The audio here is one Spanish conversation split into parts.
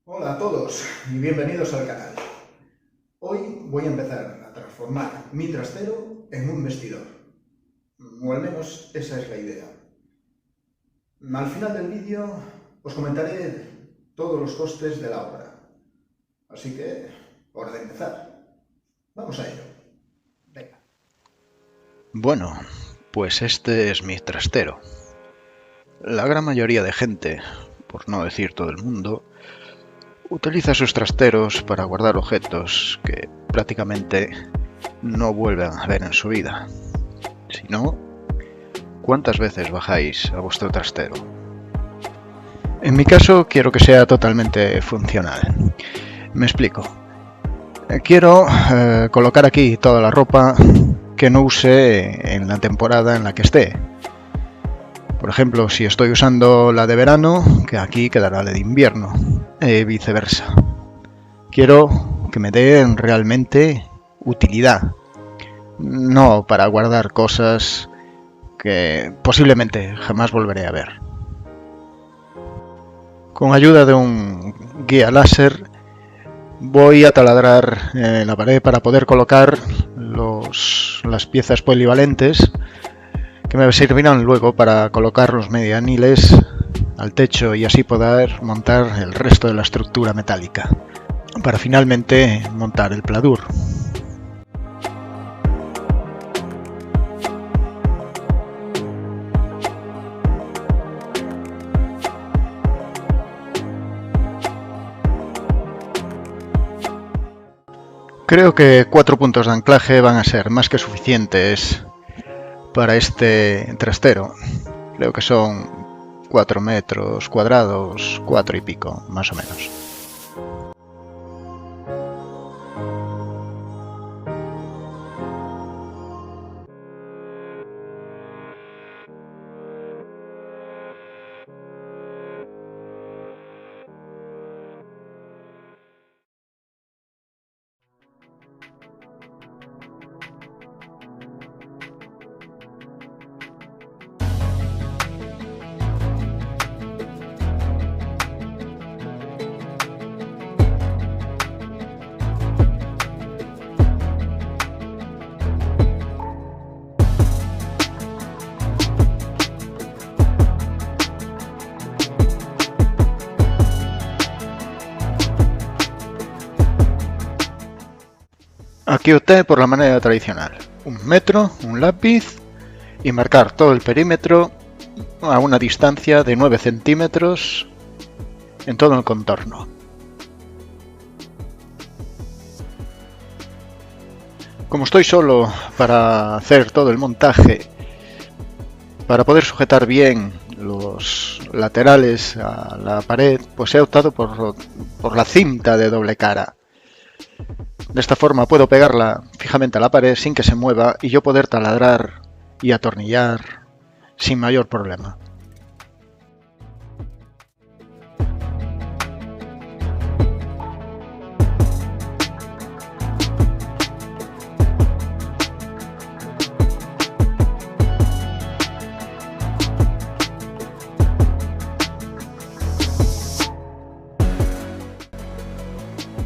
Hola a todos y bienvenidos al canal. Hoy voy a empezar a transformar mi trastero en un vestidor. O al menos esa es la idea. Al final del vídeo os comentaré todos los costes de la obra. Así que, hora de empezar. Vamos a ello. Venga. Bueno, pues este es mi trastero. La gran mayoría de gente, por no decir todo el mundo, utiliza sus trasteros para guardar objetos que prácticamente no vuelven a ver en su vida. Si no, ¿cuántas veces bajáis a vuestro trastero? En mi caso quiero que sea totalmente funcional. Me explico. Quiero colocar aquí toda la ropa que no use en la temporada en la que esté. Por ejemplo, si estoy usando la de verano, que aquí quedará la de invierno, viceversa. Quiero que me den realmente utilidad, no para guardar cosas que posiblemente jamás volveré a ver. Con ayuda de un guía láser voy a taladrar la pared para poder colocar las piezas polivalentes que me servirán luego para colocar los medianiles al techo y así poder montar el resto de la estructura metálica, para finalmente montar el pladur. Creo que 4 puntos de anclaje van a ser más que suficientes para este trastero. Creo que son 4 metros cuadrados, 4 y pico, más o menos. Aquí opté por la manera tradicional: 1 metro, un lápiz y marcar todo el perímetro a una distancia de 9 centímetros en todo el contorno. Como estoy solo para hacer todo el montaje, para poder sujetar bien los laterales a la pared, pues he optado por la cinta de doble cara. De esta forma puedo pegarla fijamente a la pared sin que se mueva y yo poder taladrar y atornillar sin mayor problema.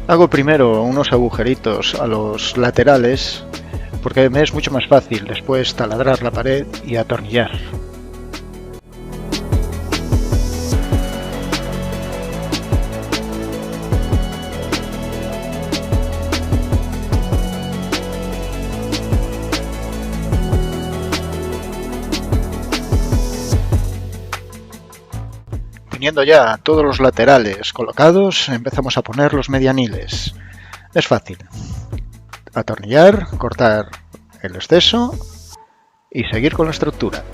Hago primero unos agujeritos a los laterales porque me es mucho más fácil después taladrar la pared y atornillar. Teniendo ya todos los laterales colocados, empezamos a poner los medianiles. Es fácil. Atornillar, cortar el exceso y seguir con la estructura.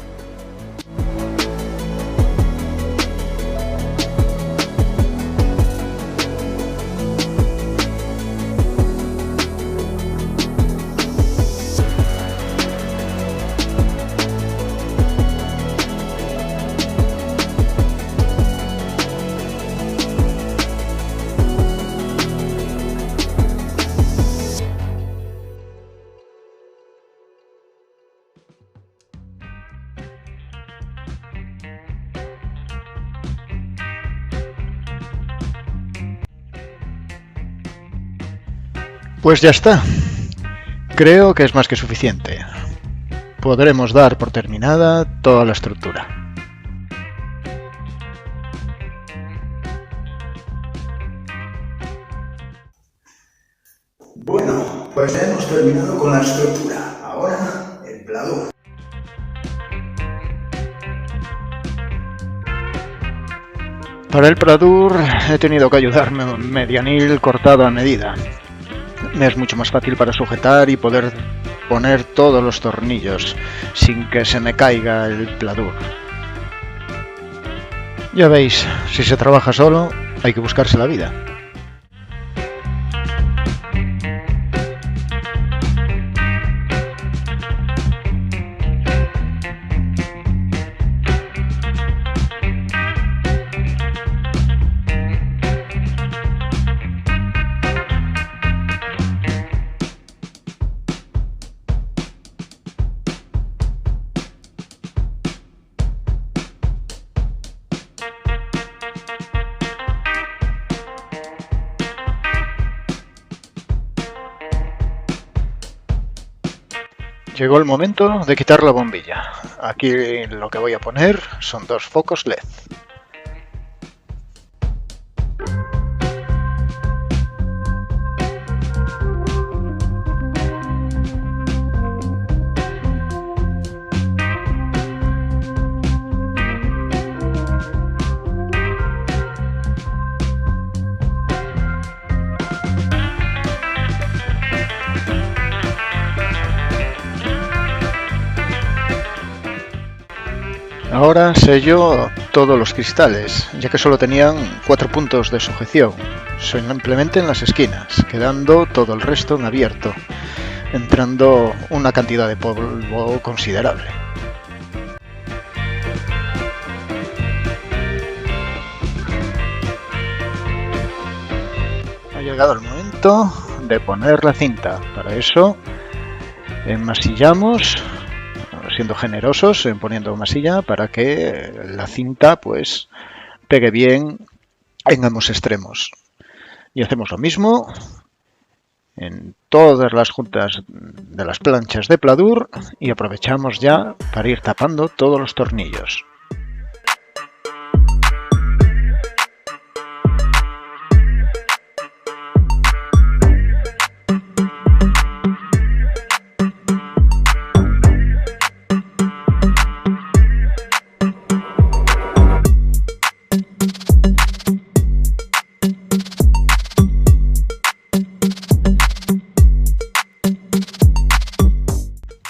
Pues ya está. Creo que es más que suficiente. Podremos dar por terminada toda la estructura. Bueno, pues ya hemos terminado con la estructura. Ahora, el pladur. Para el pladur he tenido que ayudarme un medianil cortado a medida. Me es mucho más fácil para sujetar y poder poner todos los tornillos sin que se me caiga el pladur. Ya veis, si se trabaja solo, hay que buscarse la vida. Llegó el momento de quitar la bombilla. Aquí lo que voy a poner son 2 focos LED. Ahora sello todos los cristales, ya que solo tenían 4 puntos de sujeción, simplemente en las esquinas, quedando todo el resto en abierto, entrando una cantidad de polvo considerable. Ha llegado el momento de poner la cinta. Para eso enmasillamos, siendo generosos en poniendo masilla para que la cinta pues pegue bien en ambos extremos. Y hacemos lo mismo en todas las juntas de las planchas de pladur y aprovechamos ya para ir tapando todos los tornillos.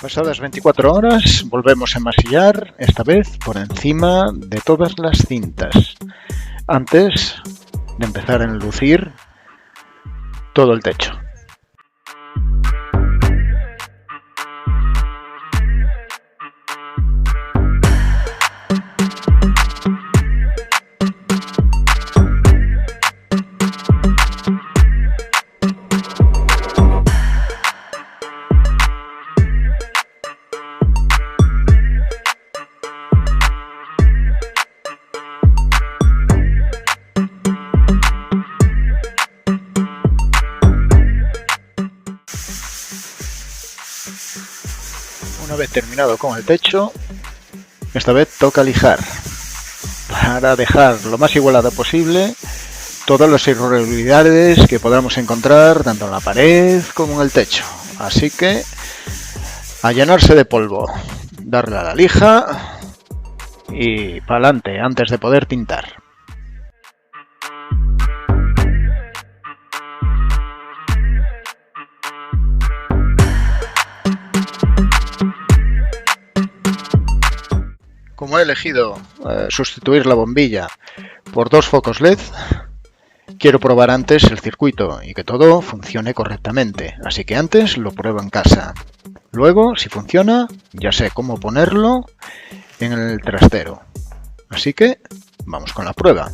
Pasadas 24 horas volvemos a enmasillar, esta vez por encima de todas las cintas, antes de empezar a enlucir todo el techo. Una vez terminado con el techo, esta vez toca lijar para dejar lo más igualado posible todas las irregularidades que podamos encontrar tanto en la pared como en el techo. Así que a llenarse de polvo, darle a la lija y para adelante antes de poder pintar. Como he elegido sustituir la bombilla por 2 focos LED, quiero probar antes el circuito y que todo funcione correctamente, así que antes lo pruebo en casa. Luego, si funciona, ya sé cómo ponerlo en el trastero. Así que vamos con la prueba.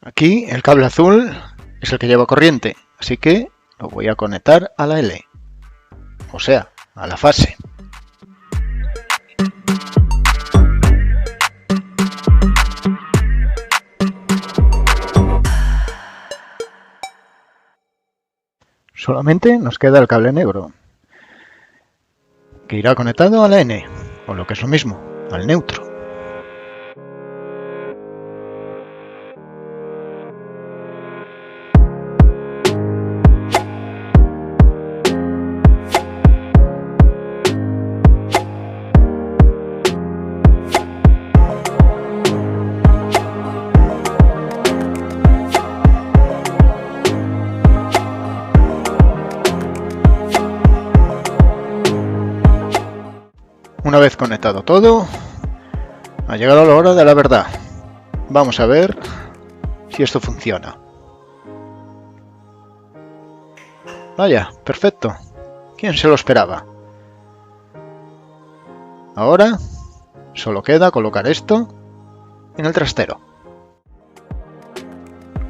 Aquí el cable azul es el que lleva corriente, así que lo voy a conectar a la L, o sea, a la fase. Solamente nos queda el cable negro, que irá conectado a la N, o lo que es lo mismo, al neutro. Una vez conectado todo, ha llegado la hora de la verdad. Vamos a ver si esto funciona. Vaya, perfecto. ¿Quién se lo esperaba? Ahora solo queda colocar esto en el trastero.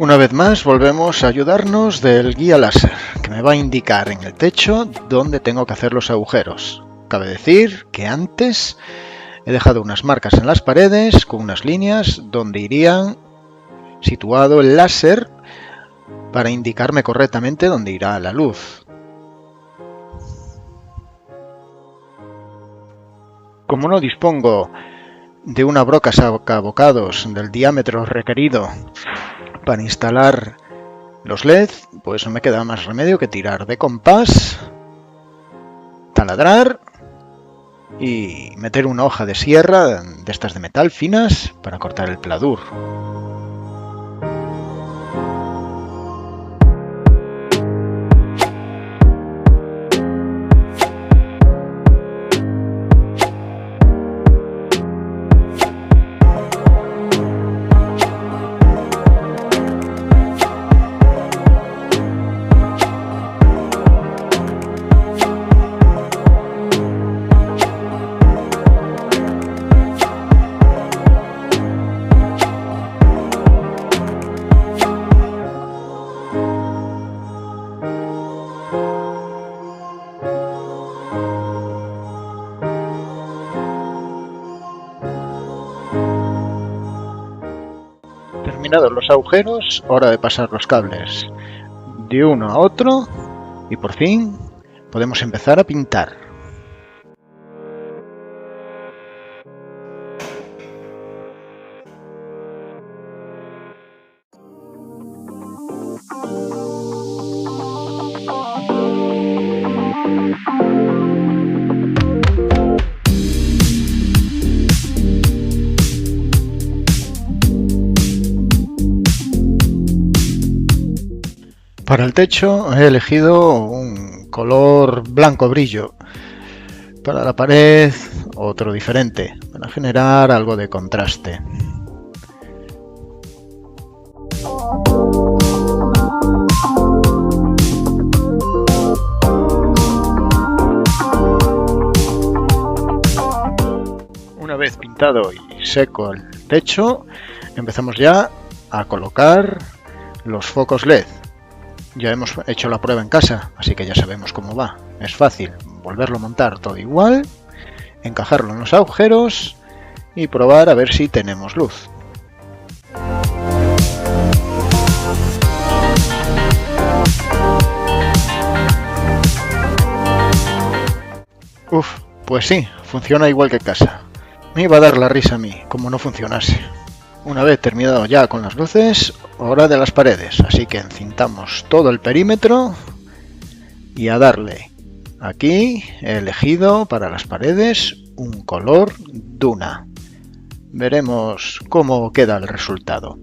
Una vez más volvemos a ayudarnos del guía láser, que me va a indicar en el techo dónde tengo que hacer los agujeros. Cabe decir que antes he dejado unas marcas en las paredes con unas líneas donde irían situado el láser para indicarme correctamente dónde irá la luz. Como no dispongo de una broca sacabocados del diámetro requerido para instalar los LED, pues no me queda más remedio que tirar de compás, taladrar y meter una hoja de sierra de estas de metal finas para cortar el pladur. Terminados los agujeros, hora de pasar los cables de uno a otro y por fin podemos empezar a pintar. Para el techo he elegido un color blanco brillo. Para la pared otro diferente, para generar algo de contraste. Una vez pintado y seco el techo, empezamos ya a colocar los focos LED. Ya hemos hecho la prueba en casa, así que ya sabemos cómo va. Es fácil volverlo a montar todo igual, encajarlo en los agujeros y probar a ver si tenemos luz. Uf, pues sí, funciona igual que en casa. Me iba a dar la risa a mí, como no funcionase. Una vez terminado ya con las luces, hora de las paredes, así que encintamos todo el perímetro y a darle. Aquí he elegido para las paredes un color duna. Veremos cómo queda el resultado.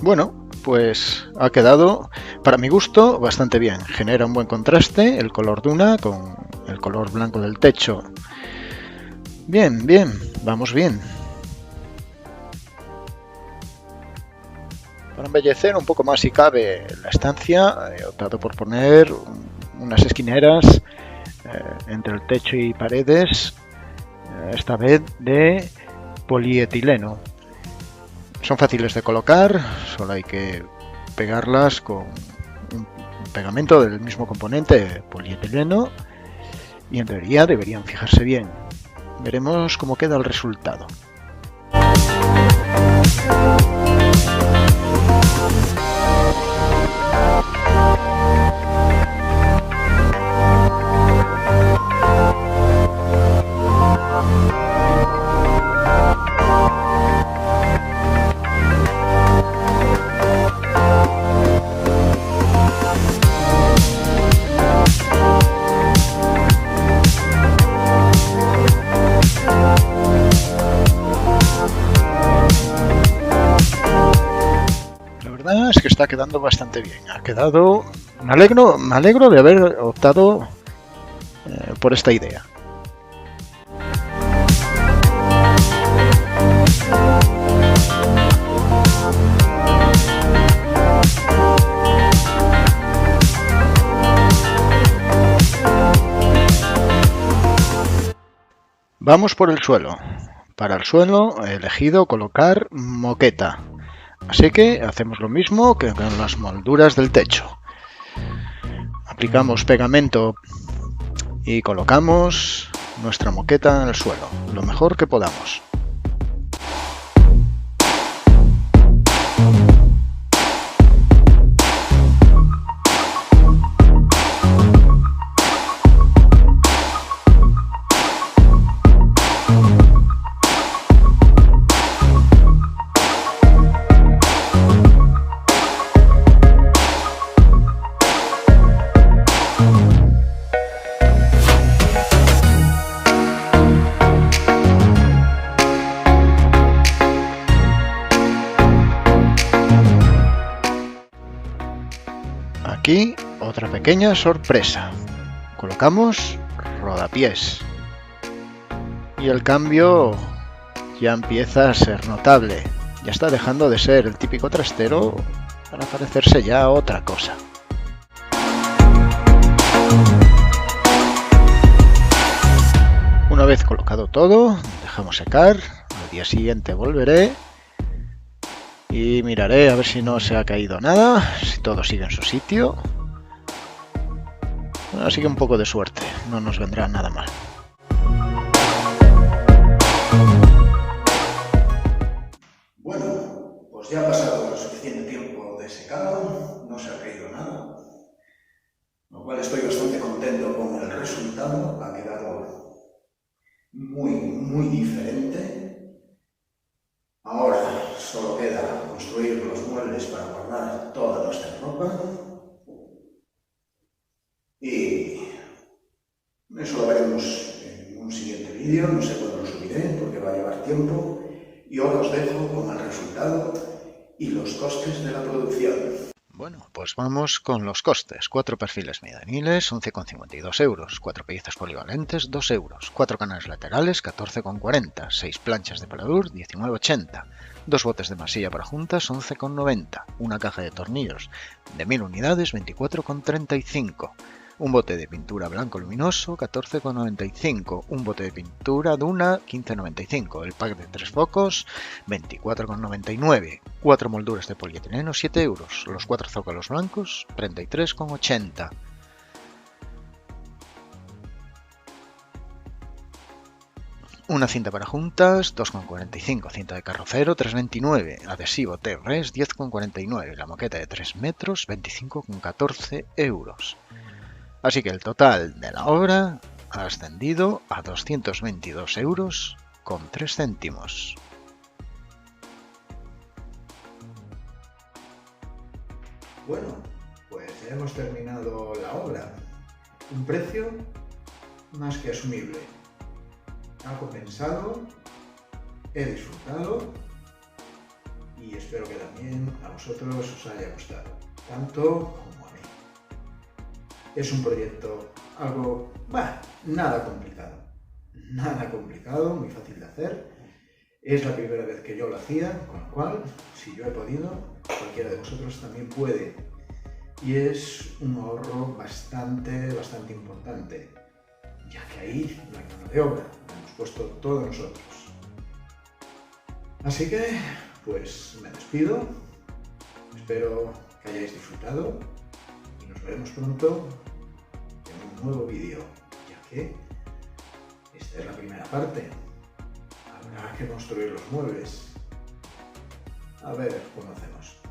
Bueno, pues ha quedado, para mi gusto, bastante bien. Genera un buen contraste el color duna con el color blanco del techo. Bien, bien, vamos bien. Para embellecer un poco más si cabe la estancia, he optado por poner unas esquineras entre el techo y paredes, esta vez de polietileno. Son fáciles de colocar, solo hay que pegarlas con un pegamento del mismo componente, polietileno, y en teoría deberían fijarse bien. Veremos cómo queda el resultado. Es que está quedando bastante bien. Ha quedado. Me alegro de haber optado por esta idea. Vamos por el suelo. Para el suelo he elegido colocar moqueta. Así que hacemos lo mismo que con las molduras del techo. Aplicamos pegamento y colocamos nuestra moqueta en el suelo, lo mejor que podamos. Aquí otra pequeña sorpresa. Colocamos rodapiés. Y el cambio ya empieza a ser notable. Ya está dejando de ser el típico trastero para parecerse ya a otra cosa. Una vez colocado todo, dejamos secar. Al día siguiente volveré y miraré a ver si no se ha caído nada, si todo sigue en su sitio. Así que un poco de suerte, no nos vendrá nada mal. Bueno, pues ya ha pasado lo suficiente tiempo de secado, no se ha caído nada, lo cual estoy bastante contento con el resultado. Ha quedado muy diferente. Ahora solo queda construir los muebles para guardar toda nuestra ropa y eso lo veremos en un siguiente vídeo. No sé cuándo lo subiré porque va a llevar tiempo, y ahora os dejo con el resultado y los costes de la producción. Bueno, pues vamos con los costes. 4 perfiles medianiles, 11,52 euros. 4 piezas polivalentes, 2 euros. 4 canales laterales, 14,40. 6 planchas de Paladur, 19,80. 2 botes de masilla para juntas, 11,90. Una caja de tornillos de 1000 unidades, 24,35. Un bote de pintura blanco luminoso, 14,95. Un bote de pintura Duna, 15,95. El pack de 3 focos, 24,99. 4 molduras de polietileno, 7 euros. Los 4 zócalos blancos, 33,80. Una cinta para juntas, 2,45. Cinta de carrocero, 3,29. Adhesivo T-Res, 10,49. La moqueta de 3 metros, 25,14 euros. Así que el total de la obra ha ascendido a 222 euros con 3 céntimos. Bueno, pues ya hemos terminado la obra. Un precio más que asumible. Ha compensado, he disfrutado y espero que también a vosotros os haya gustado, tanto como a mí. Es un proyecto algo, nada complicado, muy fácil de hacer. Es la primera vez que yo lo hacía, con lo cual, si yo he podido, cualquiera de vosotros también puede. Y es un ahorro bastante importante, ya que ahí no hay mano de obra, lo hemos puesto todos nosotros. Así que, pues me despido, espero que hayáis disfrutado y nos veremos pronto en un nuevo vídeo. que esta es la primera parte. Habrá que construir los muebles. A ver cómo hacemos.